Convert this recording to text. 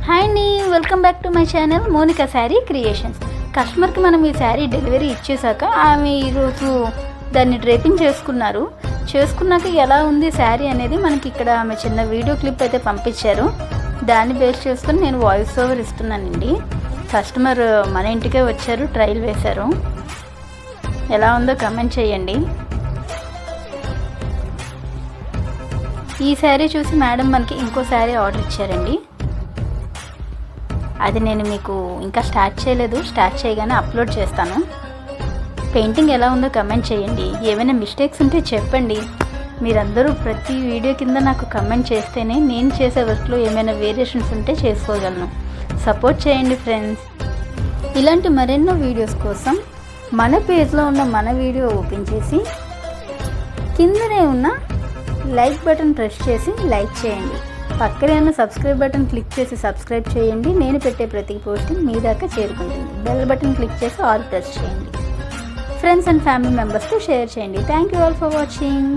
Hi అండి, welcome back to my channel Monika Saree Creations. కస్టమర్కి మనం ఈ శారీ డెలివరీ ఇచ్చేసాక ఆమె ఈరోజు దాన్ని డ్రేపింగ్ చేసుకున్నాక ఎలా ఉంది శారీ అనేది మనకి ఇక్కడ ఆమె చిన్న వీడియో క్లిప్ అయితే పంపించారు. దాన్ని బేస్ చేసుకుని నేను వాయిస్ ఓవర్ ఇస్తున్నానండి. కస్టమర్ మన ఇంటికే వచ్చారు, ట్రయల్ వేశారు. ఎలా ఉందో కమెంట్ చేయండి. ఈ శారీ చూసి మేడం మనకి ఇంకో శారీ ఆర్డర్ ఇచ్చారండి. అది నేను మీకు ఇంకా స్టార్ట్ చేయలేదు, స్టార్ట్ చేయగానే అప్లోడ్ చేస్తాను. పెయింటింగ్ ఎలా ఉందో కమెంట్ చేయండి. ఏమైనా మిస్టేక్స్ ఉంటే చెప్పండి. మీరందరూ ప్రతి వీడియో కింద నాకు కమెంట్ చేస్తేనే నేను చేసే వర్క్లో ఏమైనా వేరియేషన్స్ ఉంటే చేసుకోగలను. సపోర్ట్ చేయండి ఫ్రెండ్స్. ఇలాంటి మరెన్నో వీడియోస్ కోసం మన పేజ్లో ఉన్న మన వీడియో ఓపెన్ చేసి కిందనే ఉన్న లైక్ బటన్ ప్రెస్ చేసి లైక్ చేయండి. పక్కనే ఉన్న సబ్స్క్రైబ్ బటన్ క్లిక్ చేసి సబ్స్క్రైబ్ చేయండి. నేను పెట్టే ప్రతి పోస్టింగ్ మీ దాకా చేరుకుంటుంది. బెల్ బటన్ క్లిక్ చేసి ఆల్ ప్రెస్ చేయండి. ఫ్రెండ్స్ అండ్ ఫ్యామిలీ మెంబర్స్తో షేర్ చేయండి. Thank you all for watching.